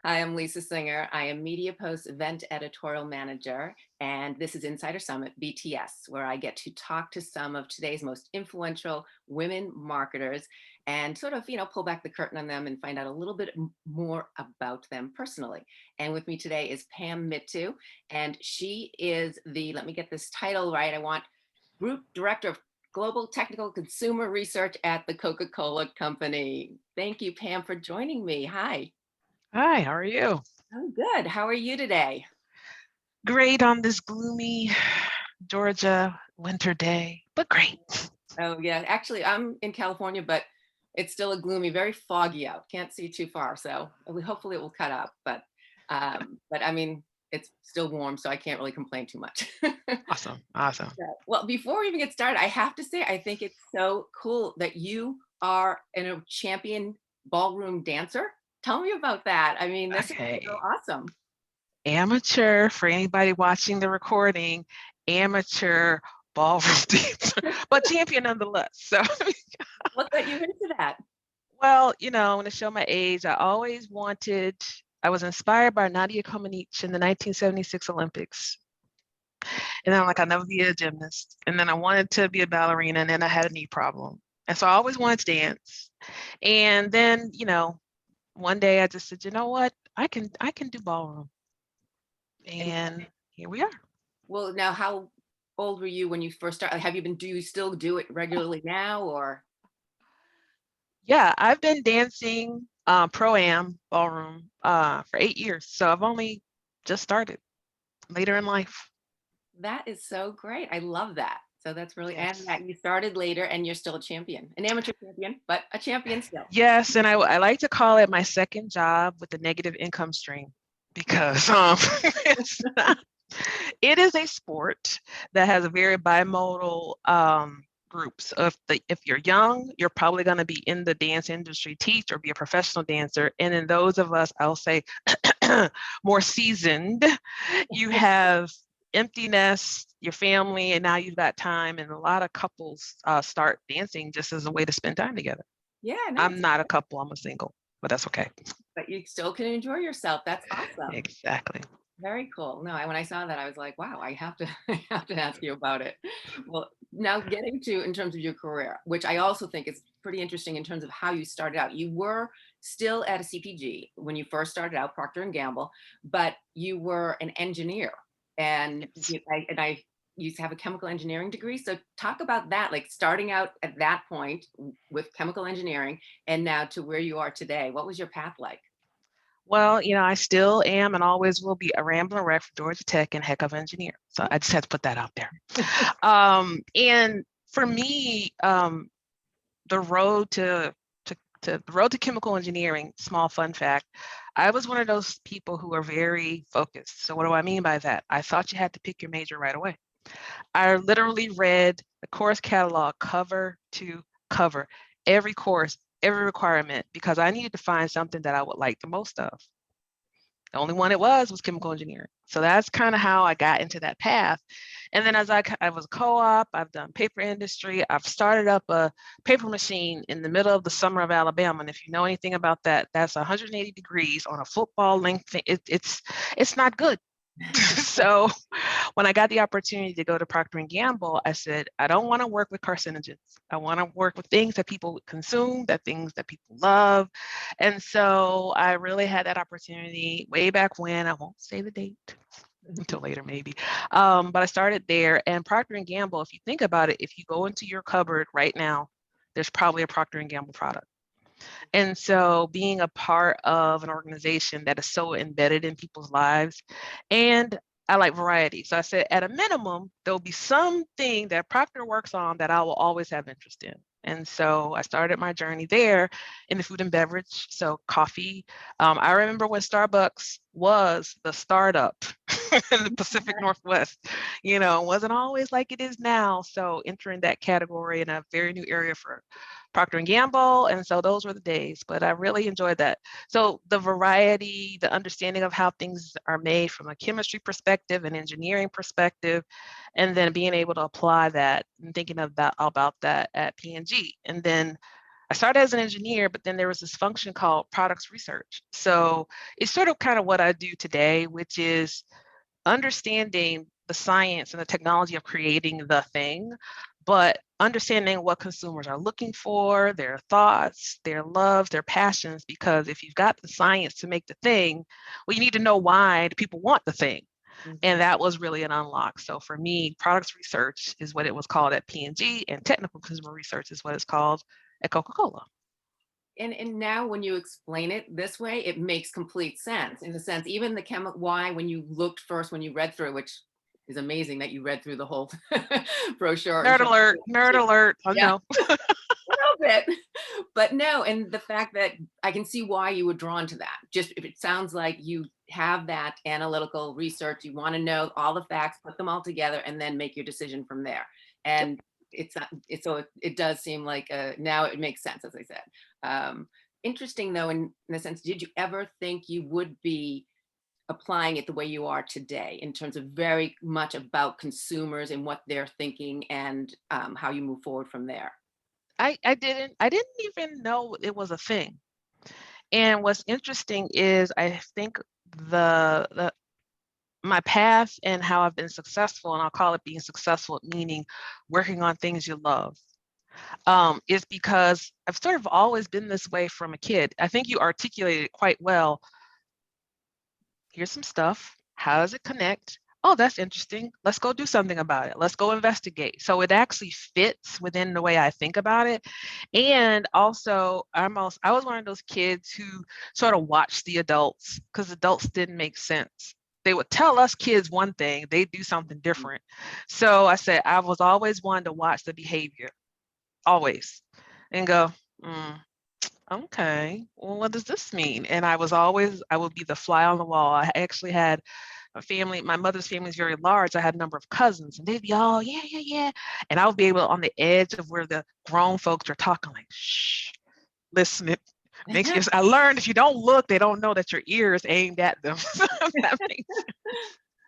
Hi, I'm Lisa Singer. I am MediaPost event editorial manager, and this is Insider Summit BTS, where I get to talk to some of today's most influential women marketers and sort of, pull back the curtain on them and find out a little bit more about them personally. And with me today is Pam Mittoo, and she is let me get this title right. I want Group Director of Global Technical Consumer Research at the Coca-Cola Company. Thank you, Pam, for joining me. Hi. Hi, how are you? I'm good. How are you today? Great on this gloomy Georgia winter day, but great. Oh, yeah. Actually, I'm in California, but it's still a gloomy, very foggy out. Can't see too far, so hopefully it will cut up. But I mean, it's still warm, so I can't really complain too much. Awesome, awesome. Well, before we even get started, I have to say I think it's so cool that you are a champion ballroom dancer. Tell me about that. I mean, this is so Okay. awesome. Amateur, for anybody watching the recording, amateur ballroom dancer, but champion nonetheless. So, What got you into that? well, I want to show my age. I was inspired by Nadia Comaneci in the 1976 Olympics. And then I'm like, I'll never be a gymnast. And then I wanted to be a ballerina, and then I had a knee problem. And so I always wanted to dance. And then, one day I just said, you know what? I can do ballroom. And And here we are. well, now how old were you when you first started? Do you still do it regularly now or? Yeah, I've been dancing pro-am ballroom for 8 years. So I've only just started later in life. That is so great. I love that. So that's really, and Yes. that you started later and you're still a champion, an amateur champion, but a champion still. Yes, and I like to call it my second job with a negative income stream because it's not, it is a sport that has a very bimodal groups. If you're young, you're probably going to be in the dance industry, teach or be a professional dancer. And in those of us, I'll say more seasoned, you have empty nest, your family, and now you've got time. And a lot of couples start dancing just as a way to spend time together. Yeah, no, I'm not a couple, I'm a single, but that's okay. but you still can enjoy yourself. That's awesome. Exactly. Very cool. No, when I saw that, I was like, wow, I have to, I have to ask you about it. Well, now getting to in terms of your career, which I also think is pretty interesting in terms of how you started out. You were still at a CPG when you first started out, Procter and Gamble, but you were an engineer, and Yes. I used to have a chemical engineering degree. So talk about that, like starting out at that point with chemical engineering, and now to where you are today. What was your path like? Well, I still am and always will be a rambling wreck from Georgia Tech and heck of an engineer. So I just had to put that out there. And for me, the road to the road to chemical engineering, small fun fact, I was one of those people who are very focused. So what do I mean by that? I thought you had to pick your major right away. I literally read the course catalog cover to cover, every course, every requirement, because I needed to find something that I would like the most of. The only one it was chemical engineering. So that's kind of how I got into that path. And then I was a co-op, I've done paper industry. I've started up a paper machine in the middle of the summer of Alabama. And if you know anything about that, that's 180 degrees on a football length. It's not good. So when I got the opportunity to go to Procter and Gamble, I said, I don't want to work with carcinogens. I want to work with things that people consume, that things that people love. And so I really had that opportunity way back when. I won't say the date until later, maybe. But I started there. And Procter and Gamble, if you think about it, if you go into your cupboard right now, there's probably a Procter and Gamble product. And so being a part of an organization that is so embedded in people's lives, and I like variety. So I said, at a minimum, there'll be something that Procter works on that I will always have interest in. And so I started my journey there in the food and beverage. So coffee. I remember when Starbucks was the startup in the Pacific Northwest, it wasn't always like it is now. So entering that category in a very new area for Procter and Gamble. And so those were the days, but I really enjoyed that. So the variety, the understanding of how things are made from a chemistry perspective and engineering perspective, and then being able to apply that and thinking about that at P&G. And then I started as an engineer, but then there was this function called products research. So it's sort of kind of what I do today, which is understanding the science and the technology of creating the thing, but understanding what consumers are looking for, their thoughts, their loves, their passions. Because if you've got the science to make the thing, well, you need to know why the people want the thing. Mhm. And that was really an unlock. So for me, products research is what it was called at P&G, and technical consumer research is what it's called at Coca-Cola. And now when you explain it this way, it makes complete sense. In the sense, even the chemical why when you looked first, when you read through it, which is amazing that you read through the whole brochure and Nerd tried alert, to nerd actually, alert. I yeah, know. a little bit. But no, and the fact that I can see why you were drawn to that. Just if it sounds like you have that analytical research, you want to know all the facts, put them all together, and then make your decision from there. Yep. And it's not, it's so it does seem like now it makes sense, as I said. Um, Interesting though, in the sense, did you ever think you would be applying it the way you are today in terms of very much about consumers and what they're thinking and how you move forward from there? I didn't even know it was a thing. And what's interesting is I think the my path and how I've been successful, and I'll call it being successful, meaning working on things you love, is because I've sort of always been this way from a kid. I think you articulated it quite well. Here's some stuff. How does it connect? Oh, that's interesting. Let's go do something about it. Let's go investigate. So it actually fits within the way I think about it. And also, I was one of those kids who sort of watched the adults because adults didn't make sense. They would tell us kids one thing, they do something different. So I said I was always one to watch the behavior, always, and go, "Mm, okay, well, what does this mean?" And I would be the fly on the wall. I actually had a family, my mother's family is very large. I had a number of cousins, and they'd be all, yeah, yeah, yeah. And I would be able on the edge of where the grown folks are talking, like, shh, listen, it makes you, I learned if you don't look, they don't know that your ear is aimed at them. So that makes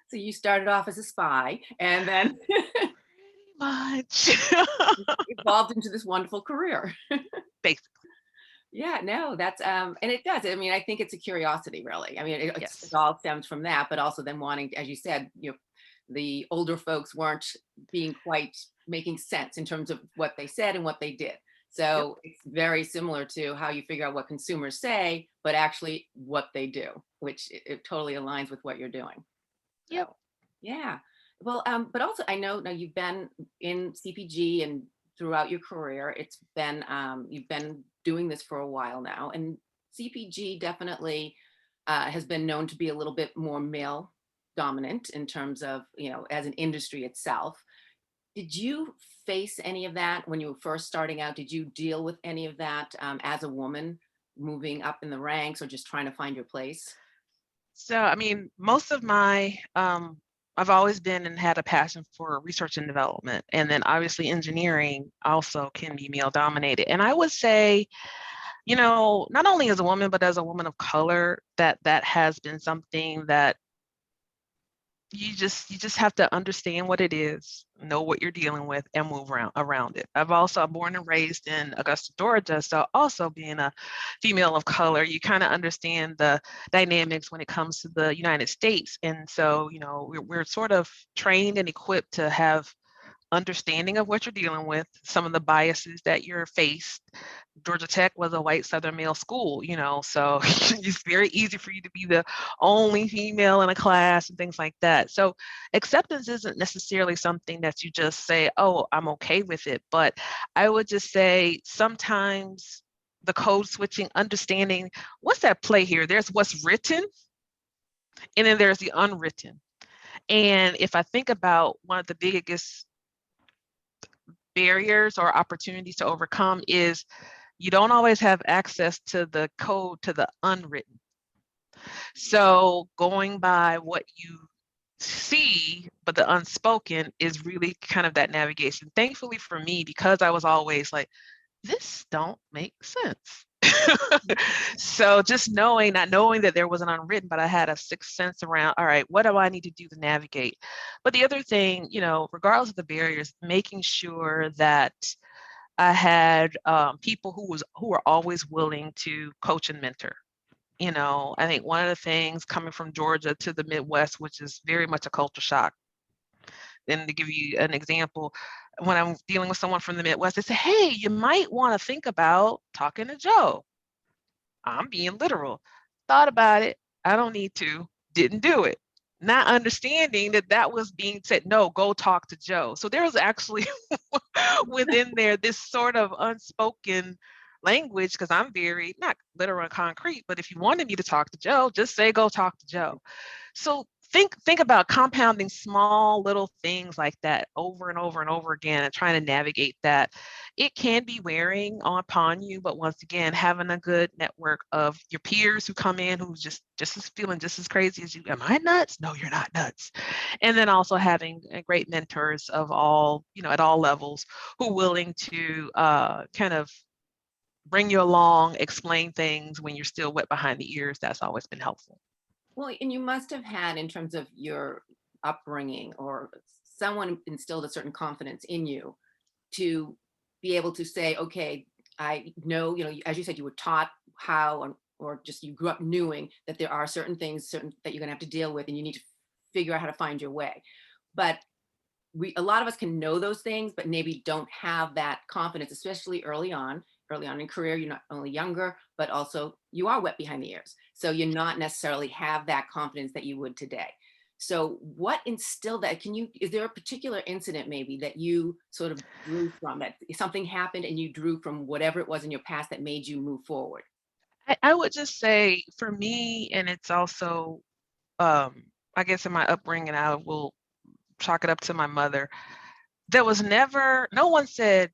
So you started off as a spy and then much. evolved into this wonderful career. Basically, Yeah, no, that's and it does. I mean, I think it's a curiosity, really. I mean, it yes. all stems from that, but also then wanting, as you said, the older folks weren't being quite making sense in terms of what they said and what they did. Yep. So it's very similar to how you figure out what consumers say, but actually what they do, which it totally aligns with what you're doing. Yep. So, yeah. Well, but also I know now you've been in CPG and throughout your career, you've been doing this for a while now, and CPG definitely has been known to be a little bit more male dominant in terms of as an industry itself. Did you face any of that when you were first starting out? Did you deal with any of that as a woman moving up in the ranks or just trying to find your place? So, I mean, most of my, I've always been and had a passion for research and development. And then obviously engineering also can be male dominated. And I would say, not only as a woman, but as a woman of color, that has been something that you just have to understand what it is, know what you're dealing with, and move around it. I'm born and raised in Augusta, Georgia, so also being a female of color, you kind of understand the dynamics when it comes to the United States. And so, we're sort of trained and equipped to have understanding of what you're dealing with, some of the biases that you're faced. Georgia Tech was a white Southern male school, so it's very easy for you to be the only female in a class and things like that. So acceptance isn't necessarily something that you just say, oh, I'm okay with it. But I would just say sometimes the code switching, understanding what's that play here? There's what's written, and then there's the unwritten. And if I think about one of the biggest barriers or opportunities to overcome is you don't always have access to the code, to the unwritten. So going by what you see, but the unspoken is really kind of that navigation. Thankfully for me, because I was always like, this don't make sense. So just not knowing that there was an unwritten, but I had a sixth sense around, all right, what do I need to do to navigate? But the other thing, regardless of the barriers, making sure that I had people who were always willing to coach and mentor. I think one of the things coming from Georgia to the Midwest, which is very much a culture shock. And to give you an example, when I'm dealing with someone from the Midwest, they say, hey, you might want to think about talking to Joe. I'm being literal. Thought about it. I don't need to. Didn't do it. Not understanding that that was being said, no, go talk to Joe. So there was actually within there this sort of unspoken language, because I'm very not literal and concrete, but if you wanted me to talk to Joe, just say go talk to Joe. So think about compounding small little things like that over and over and over again and trying to navigate that. It can be wearing upon you, but once again, having a good network of your peers who come in who's just as feeling just as crazy as you. Am I nuts? No, you're not nuts. And then also having great mentors of all, at all levels, who are willing to kind of bring you along, explain things when you're still wet behind the ears. That's always been helpful. Well, and you must have had, in terms of your upbringing, or someone instilled a certain confidence in you to be able to say, okay, I know, as you said, you were taught how, or just you grew up knowing that there are certain things, certain that you're going to have to deal with, and you need to figure out how to find your way. But a lot of us can know those things, but maybe don't have that confidence, especially early on in career. You're not only younger, but also you are wet behind the ears. So you're not necessarily have that confidence that you would today. So what instilled that? Is there a particular incident maybe that you sort of drew from, that something happened and you drew from whatever it was in your past that made you move forward? I would just say for me, and it's also, I guess in my upbringing, I will chalk it up to my mother. There was never, no one said,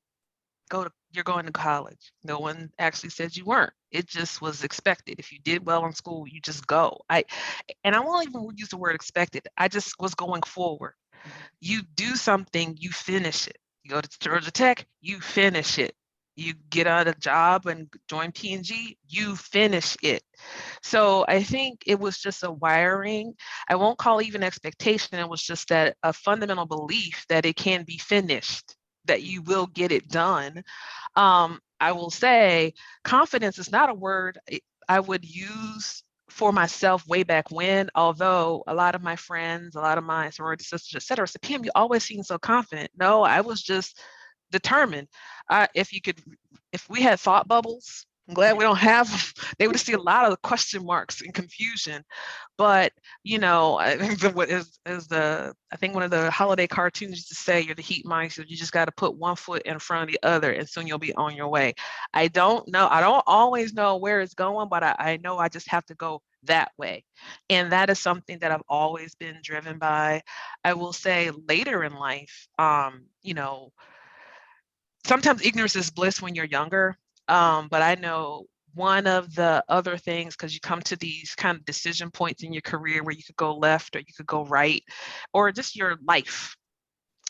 you're going to college. No one actually said you weren't. It just was expected. If you did well in school, you just go. And I won't even use the word expected. I just was going forward. Mhm. You do something, you finish it. You go to Georgia Tech, you finish it. You get on a job and join P&G, you finish it. So I think it was just a wiring. I won't call it even expectation. It was just that a fundamental belief that it can be finished, that you will get it done. I will say confidence is not a word I would use for myself way back when, although a lot of my friends, a lot of my sorority sisters, et cetera, said, Pam, you always seem so confident. No, I was just determined. If we had thought bubbles, I'm glad we don't have them. They would see a lot of question marks and confusion. But I think I think one of the holiday cartoons used to say, you're the heat mice, so you just got to put one foot in front of the other and soon you'll be on your way. I don't know. I don't always know where it's going, but I know I just have to go that way. And that is something that I've always been driven by. I will say later in life, sometimes ignorance is bliss when you're younger. But I know one of the other things, because you come to these kind of decision points in your career where you could go left or you could go right, or just your life.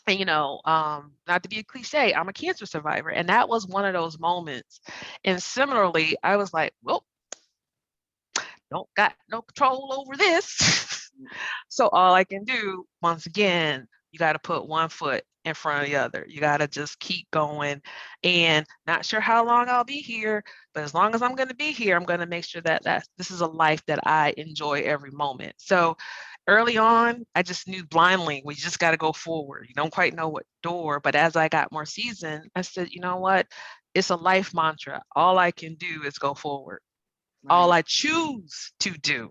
And not to be a cliche, I'm a cancer survivor, and that was one of those moments. And similarly, I was like, well, don't got no control over this. So all I can do, once again, you got to put one foot in front of the other. You got to just keep going. And not sure how long I'll be here, but as long as I'm going to be here, I'm going to make sure that this is a life that I enjoy every moment. So early on, I just knew blindly, we just got to go forward. You don't quite know what door, but as I got more seasoned, I said, you know what? It's a life mantra. All I can do is go forward. All Right. I choose to do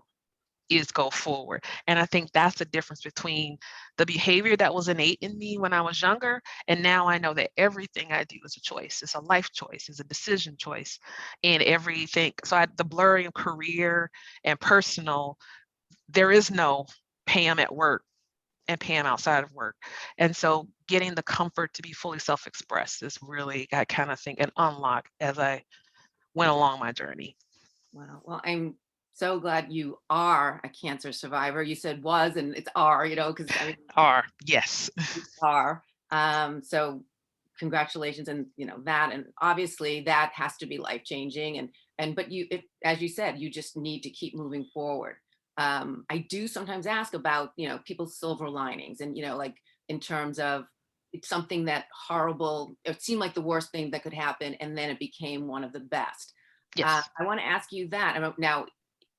is go forward. And I think that's the difference between the behavior that was innate in me when I was younger. And now I know that everything I do is a choice. It's a life choice, it's a decision choice, and everything. So the blurring of career and personal, there is no Pam at work and Pam outside of work. And so getting the comfort to be fully self-expressed is really, I kind of think, an unlock as I went along my journey. Wow. Well, I'm so glad you are a cancer survivor. You said was, and it's are, because I mean, Are, yes. you are. So congratulations, and that, and obviously that has to be life changing, and but as you said, you just need to keep moving forward. I do sometimes ask about people's silver linings, and like in terms of it's something that horrible, it seemed like the worst thing that could happen, and then it became one of the best. Yes. I want to ask you that. I don't now.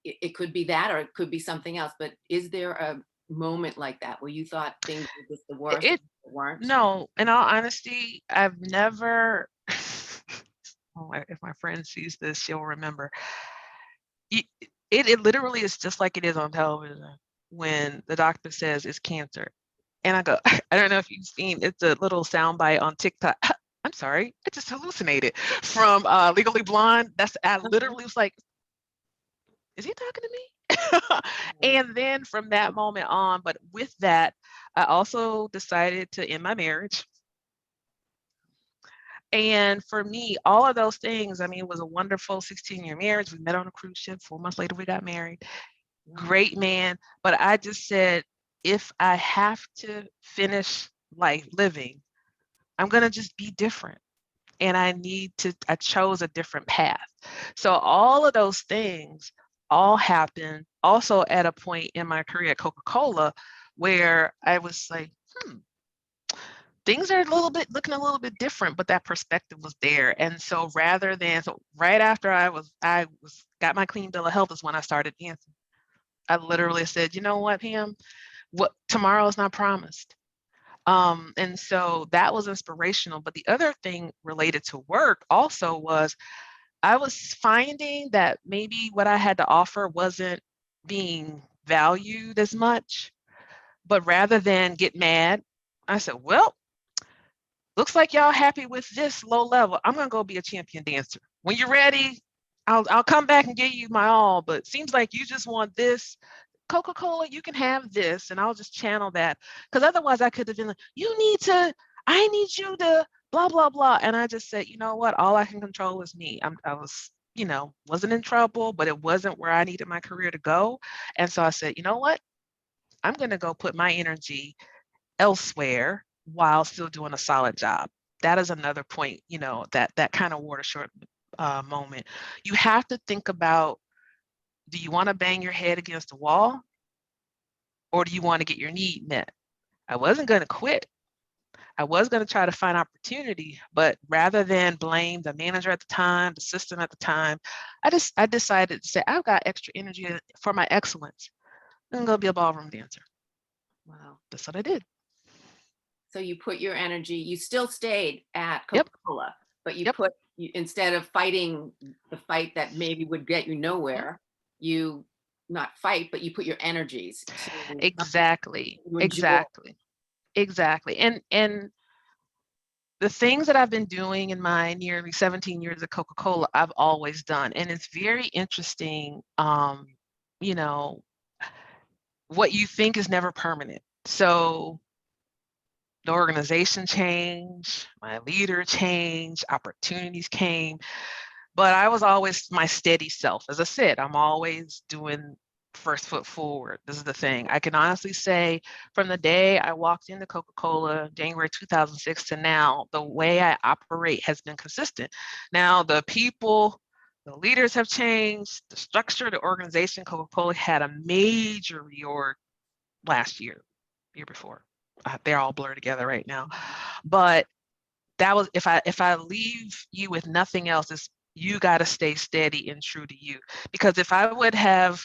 It could be that, or it could be something else. But is there a moment like that where you thought things were just the worst, It and weren't? no, in all honesty, I've never oh, if my friend sees this, she'll remember. It, it literally is just like it is on television when the doctor says it's cancer. And I go, I don't know if you've seen, it's a little soundbite on TikTok. I'm sorry, I just hallucinated from Legally Blonde. I literally was like, is he talking to me? And then from that moment on, but with that, I also decided to end my marriage. And for me, all of those things, I mean, it was a wonderful 16-year marriage. We met on a cruise ship. 4 months later, we got married. Great man. But I just said, if I have to finish life living, I'm going to just be different. And I chose a different path. So all of those things all happened also at a point in my career at Coca-Cola where I was like, things are looking a little bit different, but that perspective was there. And so right after I got my clean bill of health is when I started dancing. I literally said, you know what, Pam, what tomorrow is not promised. And so that was inspirational. But the other thing related to work also was I was finding that maybe what I had to offer wasn't being valued as much, but rather than get mad, I said, well, looks like y'all happy with this low level. I'm gonna go be a champion dancer. When you're ready, I'll come back and give you my all, but seems like you just want this. Coca-Cola, you can have this, and I'll just channel that. Because otherwise I could have been like, I need you to blah, blah, blah. And I just said, you know what? All I can control is me. I was, wasn't in trouble, but it wasn't where I needed my career to go. And so I said, you know what? I'm gonna go put my energy elsewhere while still doing a solid job. That is another point, that kind of watershed moment. You have to think about, do you want to bang your head against the wall or do you want to get your need met? I wasn't going to quit. I was going to try to find opportunity, but rather than blame the manager at the time, the system at the time, I decided to say, I've got extra energy for my excellence. I'm going to be a ballroom dancer. Wow. That's what I did. So you put your energy, you still stayed at Yep. Coca-Cola, but Yep. instead of fighting the fight that maybe would get you nowhere, you not fight, but you put your energies to Exactly. to enjoy. Exactly. And the things that I've been doing in my nearly 17 years at Coca-Cola, I've always done. And it's very interesting, you know, what you think is never permanent. So the organization changed, my leader changed, opportunities came, but I was always my steady self. As I said, I'm always doing first foot forward. This is the thing. I can honestly say from the day I walked into Coca-Cola, January 2006 to now, the way I operate has been consistent. Now, the people, the leaders have changed, the structure, the organization. Coca-Cola had a major reorg last year before. They're all blurred together right now. But that was, if I leave you with nothing else, is you got to stay steady and true to you. Because if I would have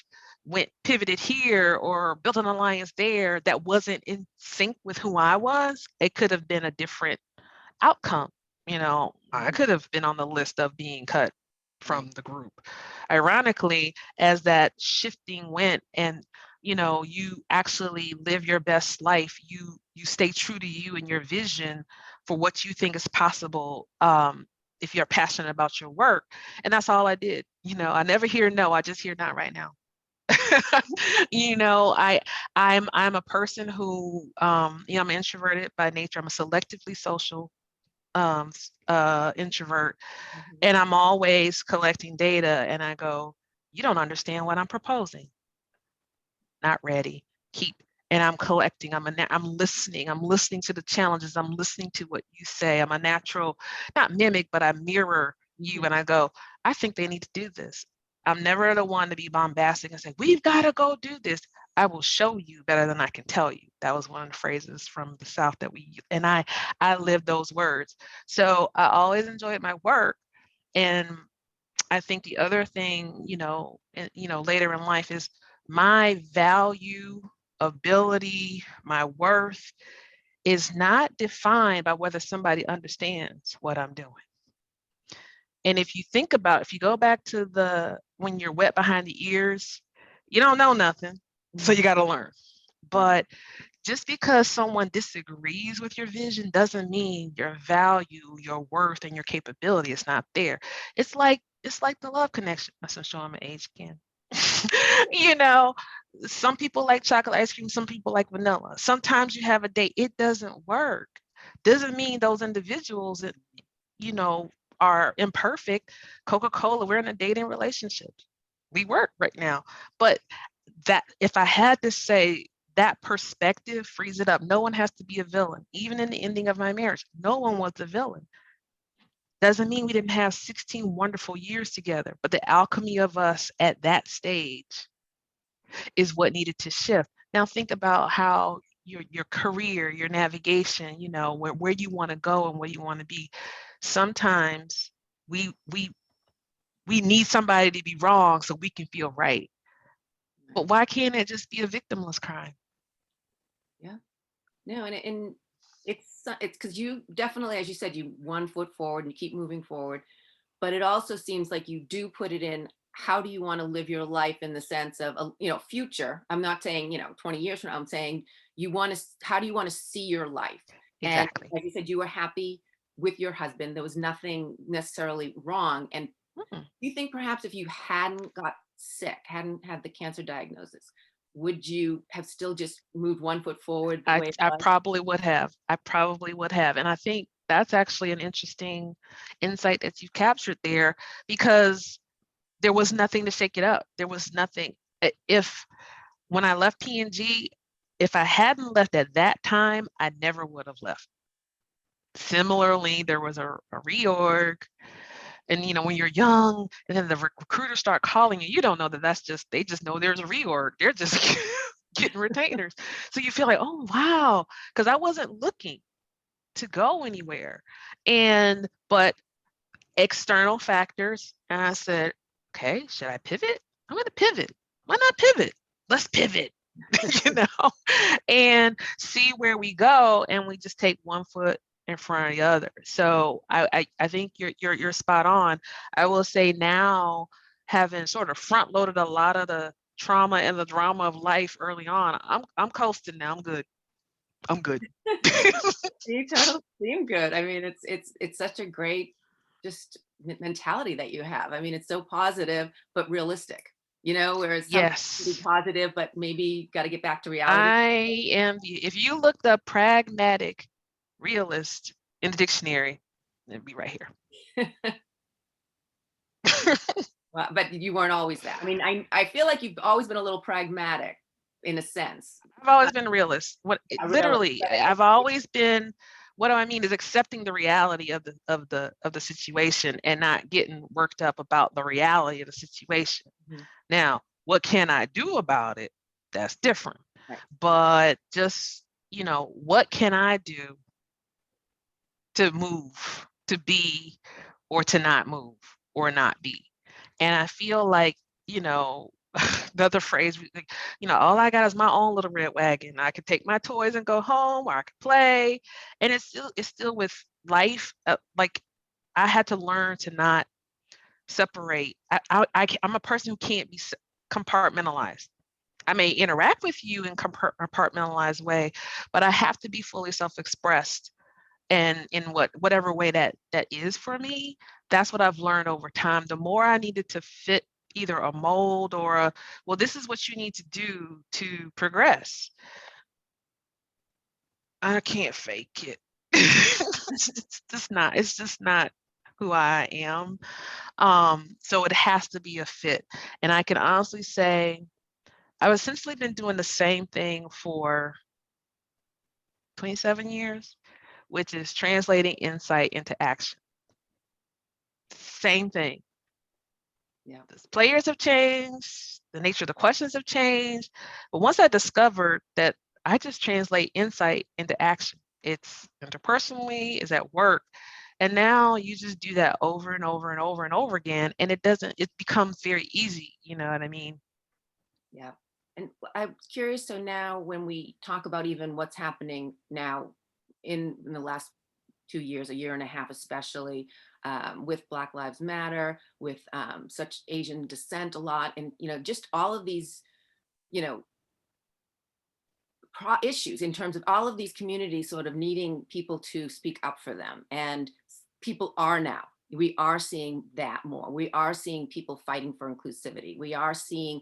pivoted here or built an alliance there that wasn't in sync with who I was, it could have been a different outcome. I could have been on the list of being cut from the group. Ironically, as that shifting went and you actually live your best life, you stay true to you and your vision for what you think is possible, if you're passionate about your work. And that's all I did. I never hear no, I just hear not right now. I'm a person who, I'm introverted by nature. I'm a selectively social introvert, and I'm always collecting data, and I go, you don't understand what I'm proposing. Not ready. Keep. And I'm collecting. I'm listening. I'm listening to the challenges. I'm listening to what you say. I'm a natural, not mimic, but I mirror you, and I go, I think they need to do this. I'm never the one to be bombastic and say, we've got to go do this. I will show you better than I can tell you. That was one of the phrases from the South that we use. And I lived those words. So I always enjoyed my work. And I think the other thing, later in life is my value, ability, my worth is not defined by whether somebody understands what I'm doing. And if you go back to when you're wet behind the ears, you don't know nothing. So you got to learn. But just because someone disagrees with your vision doesn't mean your value, your worth, and your capability is not there. It's like the love connection. I'm showing my age again. Some people like chocolate ice cream, some people like vanilla. Sometimes you have a date, it doesn't work. Doesn't mean those individuals that, are imperfect. Coca-Cola, we're in a dating relationship. We work right now. But that, if I had to say, that perspective frees it up. No one has to be a villain. Even in the ending of my marriage, no one was a villain. Doesn't mean we didn't have 16 wonderful years together, but the alchemy of us at that stage is what needed to shift. Now think about how your career, your navigation, where you want to go and where you want to be. Sometimes we need somebody to be wrong so we can feel right. But why can't it just be a victimless crime? Yeah. No, and it's because you definitely, as you said, you 1 foot forward and you keep moving forward. But it also seems like you do put it in, how do you want to live your life in the sense of, future. I'm not saying, 20 years from now, I'm saying how do you want to see your life? And Exactly. like you said, you were happy with your husband. There was nothing necessarily wrong. And Mm-mm. you think perhaps if you hadn't got sick, hadn't had the cancer diagnosis, would you have still just moved 1 foot forward the I, way it I was? probably would have. I probably would have. And I think that's actually an interesting insight that you captured there, because there was nothing to shake it up. There was nothing. If when I left P&G, if I hadn't left at that time, I never would have left. Similarly, there was a reorg. And when you're young and then the recruiters start calling you, you don't know they just know there's a reorg. They're just getting retainers. So you feel like, oh, wow, because I wasn't looking to go anywhere. But external factors, and I said, okay, should I pivot? I'm going to pivot. Why not pivot? Let's pivot, and see where we go. And we just take 1 foot in front of the other. So I think you're spot on. I will say now, having sort of front loaded a lot of the trauma and the drama of life early on, I'm coasting now. I'm good. You totally seem good. I mean, it's such a great just mentality that you have. I mean, it's so positive but realistic. Whereas some people be Yes, positive, but maybe got to get back to reality. I am if you look up pragmatic realist in the dictionary, it'd be right here. Well, but you weren't always that. I mean, I feel like you've always been a little pragmatic in a sense. I've always been a realist. I realize, Literally, I've always been. What do I mean is accepting the reality of the situation and not getting worked up about the reality of the situation. Mhm. Now, what can I do about it? That's different. Right. But just, what can I do to move, to be, or to not move, or not be? And I feel like, another phrase, all I got is my own little red wagon. I could take my toys and go home, or I could play. And it's still with life. Like, I had to learn to not separate. I'm a person who can't be compartmentalized. I may interact with you in compartmentalized way, but I have to be fully self-expressed, and in whatever way that is for me. That's what I've learned over time. The more I needed to fit either a mold or well, this is what you need to do to progress. I can't fake it. It's just not who I am. So it has to be a fit. And I can honestly say I've essentially been doing the same thing for 27 years, which is translating insight into action. Same thing. Yeah. The players have changed, the nature of the questions have changed. But once I discovered that I just translate insight into action. It's interpersonally, it's at work. And now you just do that over and over and over and over again. And it becomes very easy. You know what I mean? Yeah. And I'm curious, so now when we talk about even what's happening now in the last 2 years, a year and a half, especially with Black Lives Matter, with such Asian descent a lot, and just all of these, you know, issues in terms of all of these communities sort of needing people to speak up for them, and people are now. We are seeing that more. We are seeing people fighting for inclusivity. We are seeing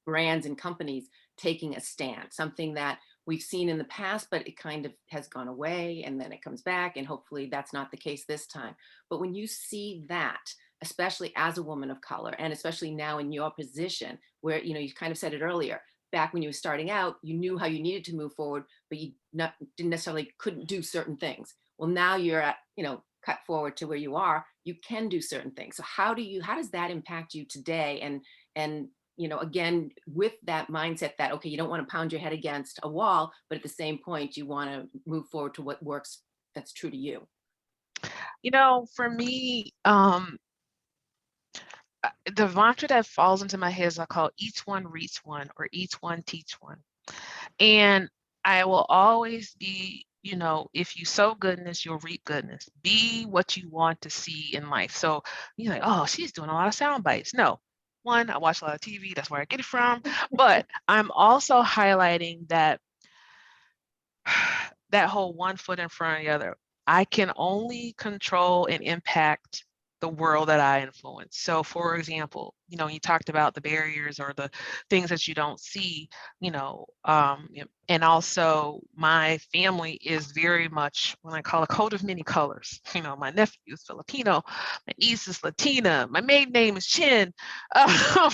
brands and companies taking a stand, something that we've seen in the past, but it kind of has gone away and then it comes back. And hopefully that's not the case this time. But when you see that, especially as a woman of color, and especially now in your position, where you kind of said it earlier, back when you were starting out, you knew how you needed to move forward, but didn't necessarily couldn't do certain things. Well, now you're at, cut forward to where you are, you can do certain things. So how does that impact you today? And again, with that mindset that, okay, you don't want to pound your head against a wall, but at the same point, you want to move forward to what works, that's true to you. For me, the mantra that falls into my head is I call each one reach one or each one teach one. And I will always be, if you sow goodness, you'll reap goodness. Be what you want to see in life. So you're like, oh, she's doing a lot of sound bites. No, one, I watch a lot of TV. That's where I get it from. But I'm also highlighting that that whole one foot in front of the other. I can only control and impact the world that I influence. So for example, you talked about the barriers or the things that you don't see, and also my family is very much what I call a coat of many colors. My nephew is Filipino, my niece is Latina, my maiden name is Chin. My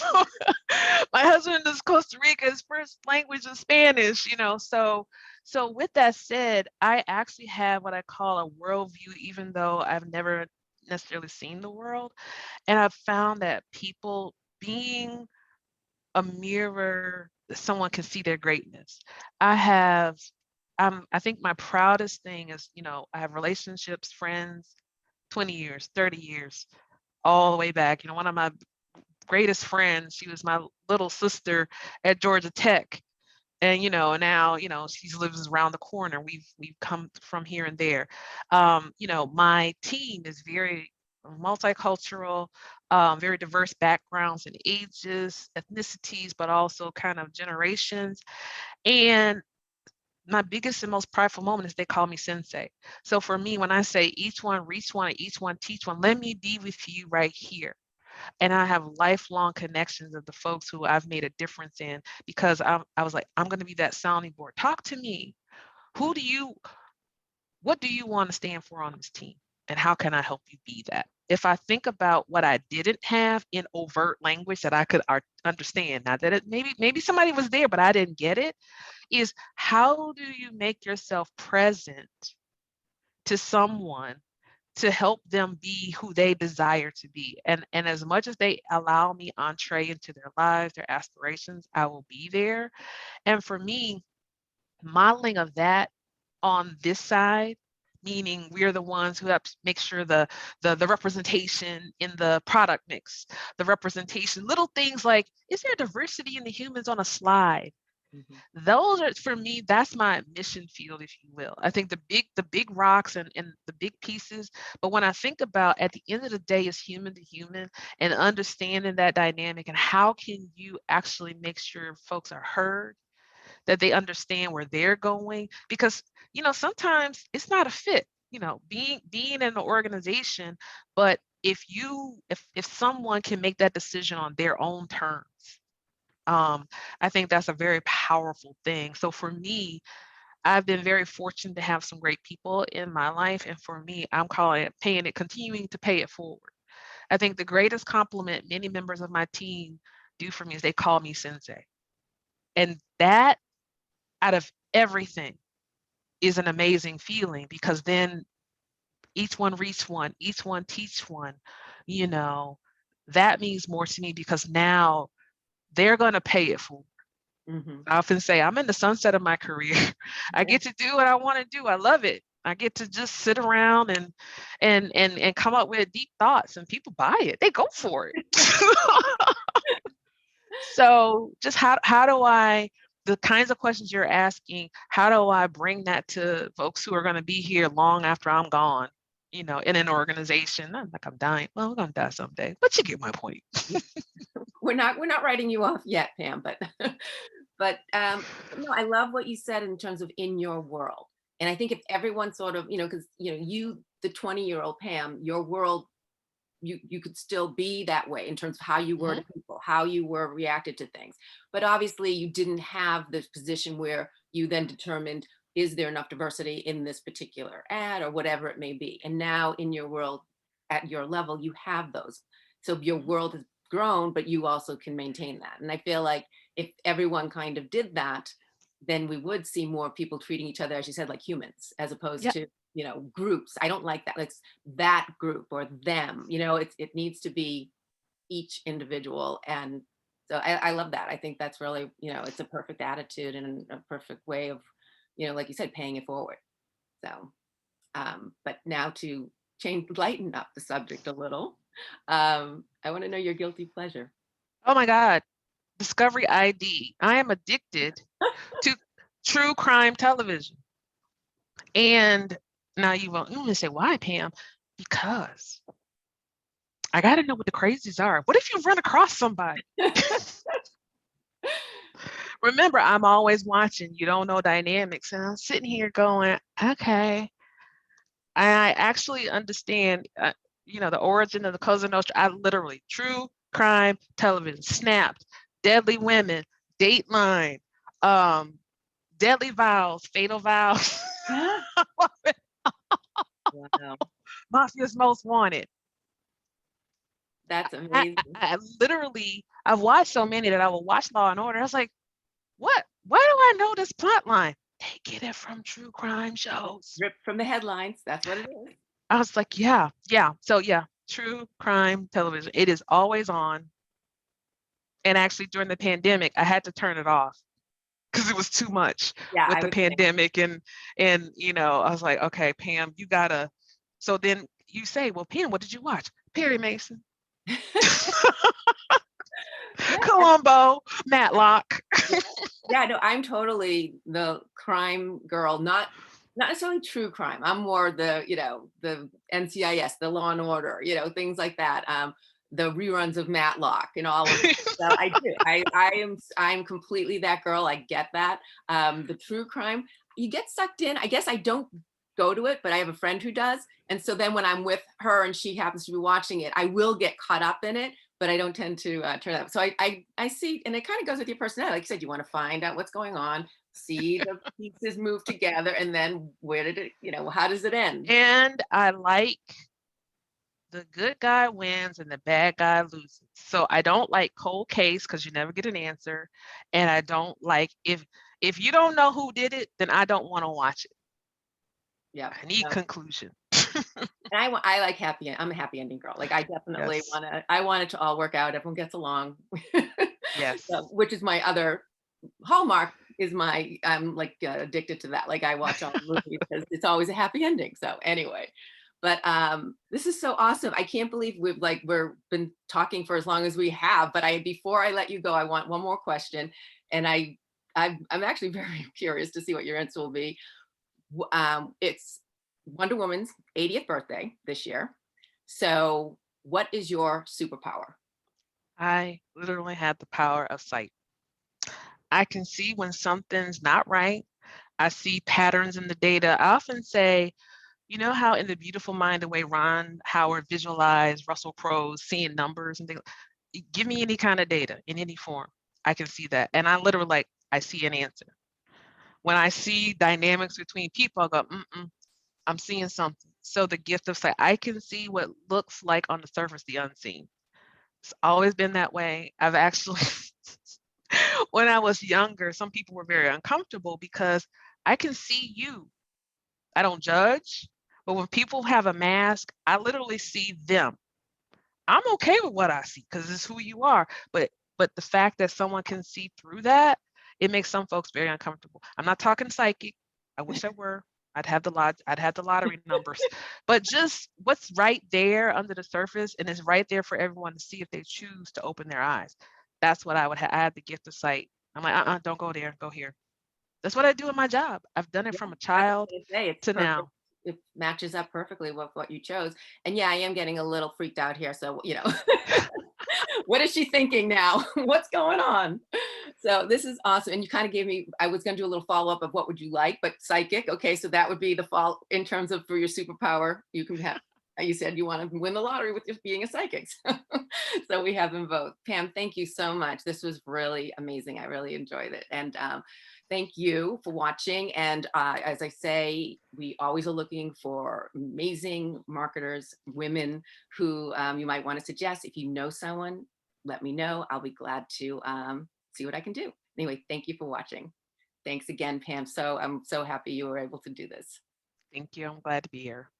husband is Costa Rica, his first language is Spanish, so with that said, I actually have what I call a worldview, even though I've never necessarily seen the world. And I've found that people being a mirror, someone can see their greatness. I think my proudest thing is, I have relationships, friends, 20 years, 30 years, all the way back. One of my greatest friends, she was my little sister at Georgia Tech. And now she lives around the corner. We've come from here and there. My team is very multicultural, very diverse backgrounds and ages, ethnicities, but also kind of generations. And my biggest and most prideful moment is they call me sensei. So for me, when I say each one reach one, each one teach one, let me be with you right here. And I have lifelong connections of the folks who I've made a difference in, because I was like, I'm going to be that sounding board. Talk to me. What do you want to stand for on this team? And how can I help you be that? If I think about what I didn't have in overt language that I could understand, now that maybe somebody was there, but I didn't get it, is how do you make yourself present to someone to help them be who they desire to be. And as much as they allow me entree into their lives, their aspirations, I will be there. And for me, modeling of that on this side, meaning we're the ones who have to make sure the representation in the product mix, the representation, little things like, is there diversity in the humans on a slide? Those are, for me, that's my mission field, if you will. I think the big rocks and the big pieces, but when I think about at the end of the day is human to human and understanding that dynamic, and how can you actually make sure folks are heard, that they understand where they're going, because sometimes it's not a fit, being in an organization, but if someone can make that decision on their own terms, I think that's a very powerful thing. So for me, I've been very fortunate to have some great people in my life. And for me, I'm calling it continuing to pay it forward. I think the greatest compliment many members of my team do for me is they call me sensei. And that, out of everything, is an amazing feeling, because then each one reach one, each one teach one, that means more to me, because now they're going to pay it forward. Mhm. I often say I'm in the sunset of my career. I Yeah. get to do what I want to do. I love it. I get to just sit around and come up with deep thoughts, and people buy it. They go for it. So just how do I, the kinds of questions you're asking, how do I bring that to folks who are going to be here long after I'm gone, in an organization? Not like I'm dying. Well, we're going to die someday, but you get my point. We're not writing you off yet, Pam, but but no, I love what you said in terms of in your world. And I think if everyone sort of, because you, the 20-year-old Pam, your world, you could still be that way in terms of how you were Mhm. to people, how you were reacted to things. But obviously you didn't have this position where you then determined, is there enough diversity in this particular ad or whatever it may be. And now in your world, at your level, you have those. So your world has grown, but you also can maintain that. And I feel like if everyone kind of did that, then we would see more people treating each other, as you said, like humans, as opposed Yeah. to groups. I don't like that. It's that group or them. It needs to be each individual. And so I love that. I think that's really, it's a perfect attitude and a perfect way of, like you said, paying it forward. So but now to lighten up the subject a little, I want to know your guilty pleasure. Oh my God. Discovery ID. I am addicted to true crime television. And now you won't say, why, Pam? Because I got to know what the crazies are. What if you run across somebody? Remember, I'm always watching. You don't know dynamics. And I'm sitting here going, okay. I actually understand, the origin of the Cosa Nostra. I literally, true crime television, Snapped, Deadly Women, Dateline, um, Deadly Vows, Fatal Vows, Wow, Mafia's Most Wanted. that's I, amazing. I literally, I've watched so many that I will watch Law and Order. I was like, what? Why do I know this plot line? They get it from true crime shows. Ripped from the headlines. That's what it is. I was like, yeah, yeah. So yeah, true crime television. It is always on. And actually during the pandemic, I had to turn it off because it was too much Yeah, with I the would pandemic. And I was like, okay, Pam, you gotta. So then you say, well, Pam, what did you watch? Perry Mason, think. Yeah, Columbo, Matlock. yeah. Yeah, no, I'm totally the crime girl, not necessarily true crime. I'm more the NCIS, the Law and Order, things like that. The reruns of Matlock and all of that. So I do. I'm completely that girl. I get that. The true crime, you get sucked in. I guess I don't go to it, but I have a friend who does. And so then when I'm with her and she happens to be watching it, I will get caught up in it, but I don't tend to turn it up. So I see, and it kind of goes with your personality. Like you said, you want to find out what's going on, see the pieces move together, and then where did it, how does it end? And I like the good guy wins and the bad guy loses. So I don't like cold case because you never get an answer. And I don't like if you don't know who did it, then I don't want to watch it. Yeah. I need conclusion. And I like happy. I'm a happy ending girl. Like I definitely Yes. I want it to all work out. Everyone gets along. So, Yes. which is my other hallmark is I'm like addicted to that. Like I watch all the movies because it's always a happy ending. So anyway, but this is so awesome. I can't believe we're been talking for as long as we have. But before I let you go, I want one more question, and I'm actually very curious to see what your answer will be. It's Wonder Woman's 80th birthday this year. So what is your superpower? I literally have the power of sight. I can see when something's not right. I see patterns in the data. I often say, you know how in The Beautiful Mind, the way Ron Howard visualized Russell Crowe's seeing numbers and things, give me any kind of data in any form. I can see that. And I literally I see an answer. When I see dynamics between people, I go, I'm seeing something. So the gift of sight, I can see what looks like on the surface, the unseen. It's always been that way. I've actually, when I was younger, some people were very uncomfortable because I can see you. I don't judge, but when people have a mask, I literally see them. I'm okay with what I see because it's who you are. But the fact that someone can see through that it makes some folks very uncomfortable. I'm not talking psychic. I wish I were. I'd have the lottery numbers. But just what's right there under the surface, and it's right there for everyone to see if they choose to open their eyes. That's what I would have. I had the gift of sight. I'm like, don't go there, go here. That's what I do in my job. I've done it Yeah, from a I was child gonna say it's to perfect. now. It matches up perfectly with what you chose. And yeah, I am getting a little freaked out here. So, what is she thinking now? What's going on? So this is awesome. And you kind of gave me, I was going to do a little follow up of what would you like, but psychic. Okay. So that would be the fall in terms of for your superpower. You can have, you said you want to win the lottery with just being a psychic. So we have them both. Pam, thank you so much. This was really amazing. I really enjoyed it. And thank you for watching. And as I say, we always are looking for amazing marketers, women who you might want to suggest. If you know someone, let me know. I'll be glad to see what I can do. Anyway, thank you for watching. Thanks again, Pam. So I'm so happy you were able to do this. Thank you. I'm glad to be here.